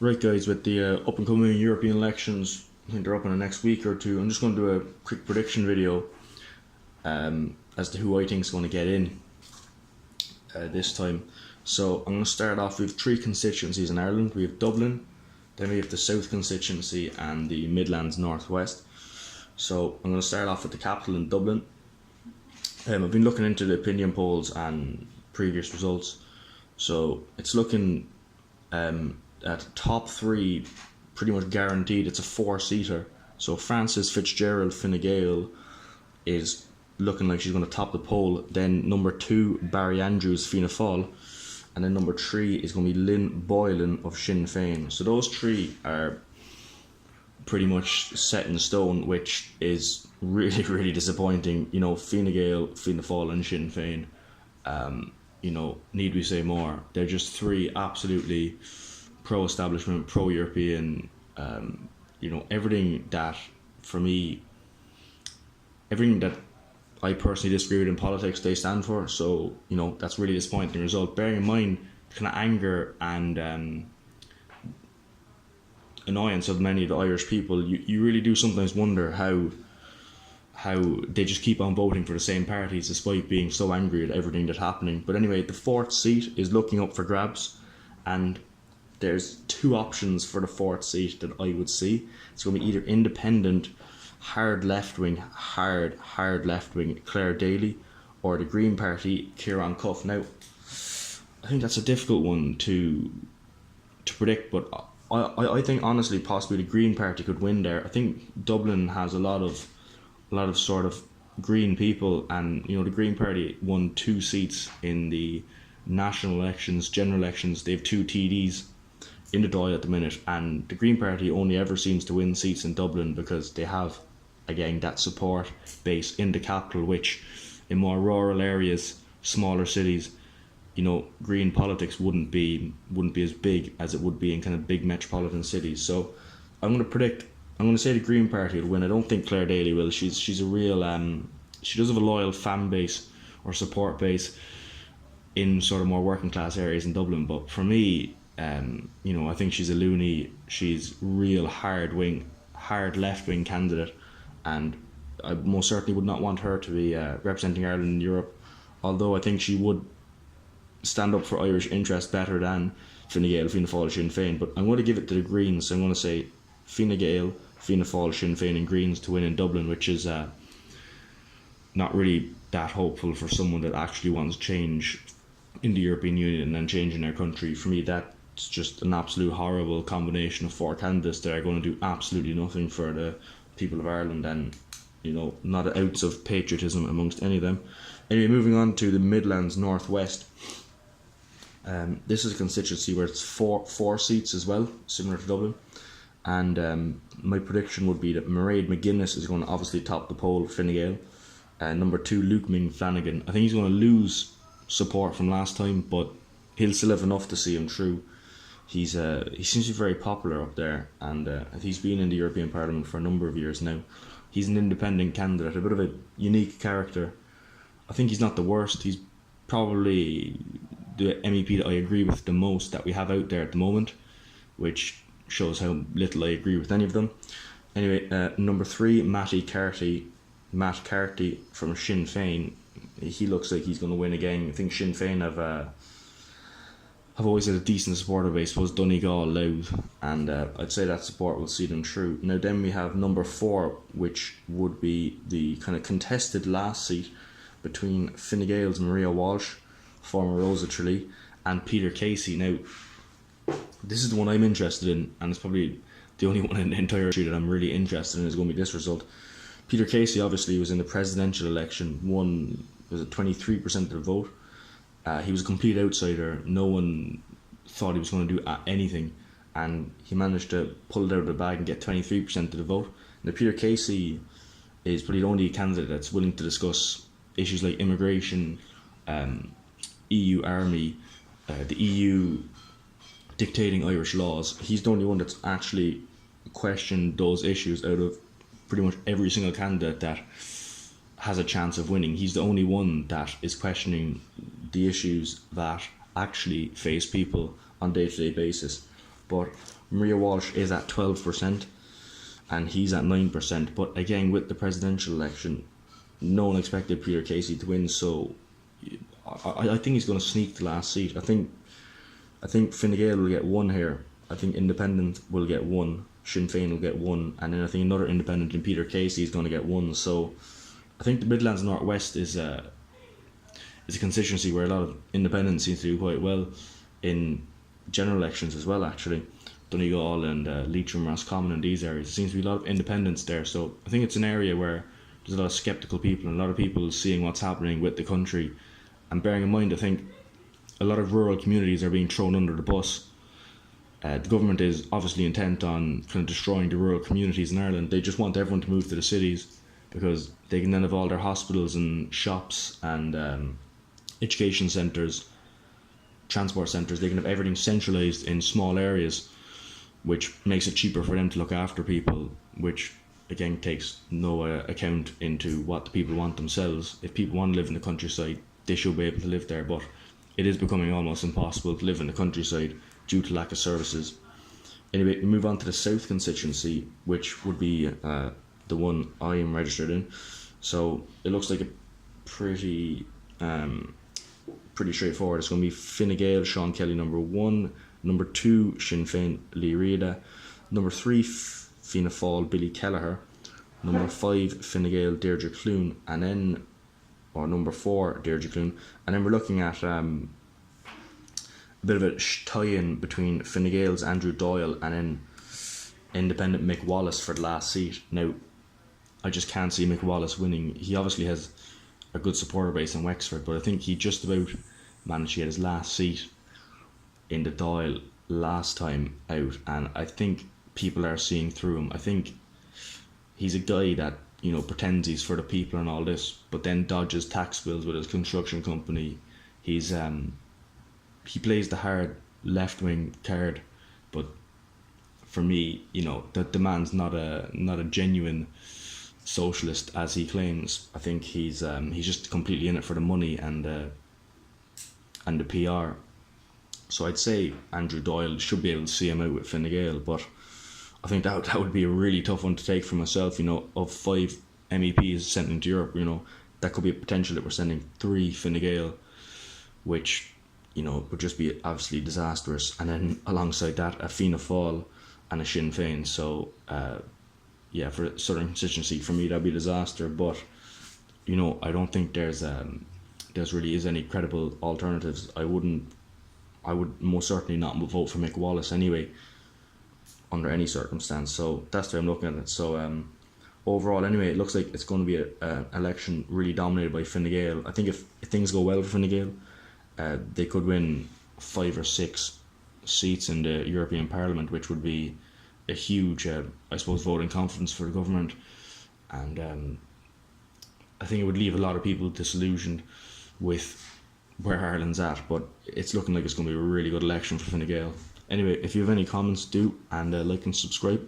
Right, guys, with the up and coming European elections, I think they're up in the next week or two. I'm just going to do a quick prediction video as to who I think is going to get in this time. So I'm going to start off with three constituencies in Ireland. We have Dublin, then we have the South constituency and the Midlands Northwest. So I'm going to start off with the capital in Dublin. I've been looking into the opinion polls and previous results. So it's looking at top three, pretty much guaranteed. It's a four-seater. So Frances Fitzgerald Fine Gael is looking like she's going to top the poll. Then number two, Barry Andrews Fianna Fáil, and then number three is going to be Lynn Boylan of Sinn Féin. So those three are pretty much set in stone, which is really, really disappointing. You know, Fine Gael, Fianna Fáil, and Sinn Féin. Need we say more? They're just three absolutely pro-establishment, pro-European, everything that, for me, everything that I personally disagree with in politics, they stand for. So, that's really disappointing result. Bearing in mind the kind of anger and annoyance of many of the Irish people, you really do sometimes wonder how they just keep on voting for the same parties despite being so angry at everything that's happening. But anyway, the fourth seat is looking up for grabs, and there's two options for the fourth seat that I would see. It's going to be either independent, hard left-wing Claire Daly, or the Green Party, Kieran Cuff. Now, I think that's a difficult one to predict, but I think honestly possibly the Green Party could win there. I think Dublin has a lot of sort of green people, and the Green Party won two seats in the national elections, general elections. They have two TDs in the Dáil at the minute, and the Green Party only ever seems to win seats in Dublin because they have, again, that support base in the capital, which in more rural areas, smaller cities, green politics wouldn't be as big as it would be in kind of big metropolitan cities. So I'm going to say the Green Party will win. I don't think Claire Daly will. She's a real she does have a loyal fan base or support base in sort of more working class areas in Dublin, but for me, I think she's a loony. She's real hard left wing candidate, and I most certainly would not want her to be representing Ireland in Europe, although I think she would stand up for Irish interests better than Fine Gael, Fianna Fáil, Sinn Féin. But I'm going to give it to the Greens, so I'm going to say Fine Gael, Fianna Fáil, Sinn Féin and Greens to win in Dublin, which is not really that hopeful for someone that actually wants change in the European Union and change in their country. For me, that's just an absolute horrible combination of four candidates that are going to do absolutely nothing for the people of Ireland, and not an ounce of patriotism amongst any of them. Anyway, moving on to the Midlands Northwest. This is a constituency where it's four seats as well, similar to Dublin. And my prediction would be that Mairead McGuinness is going to obviously top the poll, Fine Gael. Number two, Luke Ming Flanagan. I think he's going to lose support from last time, but he'll still have enough to see him through. He seems to be very popular up there, and he's been in the European Parliament for a number of years now. He's an independent candidate, a bit of a unique character. I think he's not the worst. He's probably the MEP that I agree with the most that we have out there at the moment, which shows how little I agree with any of them. Anyway, number three, Matt Carty from Sinn Féin. He looks like he's going to win again. I think Sinn Féin have always had a decent supporter base. I suppose Donegal, Louth, and I'd say that support will see them through. Now then we have number four, which would be the kind of contested last seat between Fine Gael's Maria Walsh, former Rosa Tralee, and Peter Casey. Now, this is the one I'm interested in, and it's probably the only one in the entire country that I'm really interested in is going to be this result. Peter Casey obviously was in the presidential election, won, was it 23% of the vote. He was a complete outsider. No one thought he was going to do anything, and he managed to pull it out of the bag and get 23% of the vote. Now, Peter Casey is probably the only candidate that's willing to discuss issues like immigration, EU army, the EU dictating Irish laws. He's the only one that's actually questioned those issues out of pretty much every single candidate that has a chance of winning. He's the only one that is questioning the issues that actually face people on a day-to-day basis. but Maria Walsh is at 12%, and he's at 9%. But again, with the presidential election, no one expected Peter Casey to win, so I think he's going to sneak the last seat. I think Fine Gael will get one here. I think Independent will get one. Sinn Féin will get one, and then I think another Independent in Peter Casey is going to get one. So I think the Midlands Northwest is a constituency where a lot of independents seem to do quite well in general elections as well. Actually, Donegal and Leitrim, Roscommon, and these areas, there seems to be a lot of independents there. So I think it's an area where there's a lot of sceptical people and a lot of people seeing what's happening with the country, and bearing in mind, I think a lot of rural communities are being thrown under the bus. The government is obviously intent on kind of destroying the rural communities in Ireland. They just want everyone to move to the cities because they can then have all their hospitals and shops and education centres, transport centres. They can have everything centralised in small areas, which makes it cheaper for them to look after people, which again takes no account into what the people want themselves. If people want to live in the countryside, they should be able to live there, but it is becoming almost impossible to live in the countryside due to lack of services. Anyway, we move on to the South constituency, which would be the one I am registered in. So it looks like a pretty straightforward. It's going to be Fine Gael, Sean Kelly number 1, number 2 Sinn Féin, Lee Riada, number 3 Fianna Fáil, Billy Kelleher, number 5 Fine Gael, Deirdre Clune, and then number 4 Deirdre Clune, and then we're looking at a bit of a tie-in between Fine Gael's Andrew Doyle and then Independent Mick Wallace for the last seat. Now, I just can't see Mick Wallace winning. He obviously has a good supporter base in Wexford, but I think he just about managed to get his last seat in the Dáil last time out, and I think people are seeing through him. I think he's a guy that, you know, pretends he's for the people and all this, but then dodges tax bills with his construction company. He's he plays the hard left-wing card, but for me, you know, the man's not a genuine socialist as he claims. I think he's just completely in it for the money and the PR. So I'd say Andrew Doyle should be able to see him out with Fine Gael, but I think that would be a really tough one to take for myself. You know, of 5 MEPs sent into Europe, you know, that could be a potential that we're sending 3 Fine Gael, which, you know, would just be absolutely disastrous. And then alongside that, a Fianna Fáil and a Sinn Féin. So yeah, for Southern constituency, for me that'd be a disaster. But, you know, I don't think there's really is any credible alternatives. I would most certainly not vote for Mick Wallace anyway, under any circumstance. So that's the way I'm looking at it. So overall, anyway, it looks like it's going to be an election really dominated by Fine Gael. I think if things go well for Fine Gael, they could win 5 or 6 seats in the European Parliament, which would be a huge, I suppose, voting confidence for the government. And I think it would leave a lot of people disillusioned with where Ireland's at, but it's looking like it's going to be a really good election for Fine Gael. Anyway, if you have any comments, do, and like and subscribe.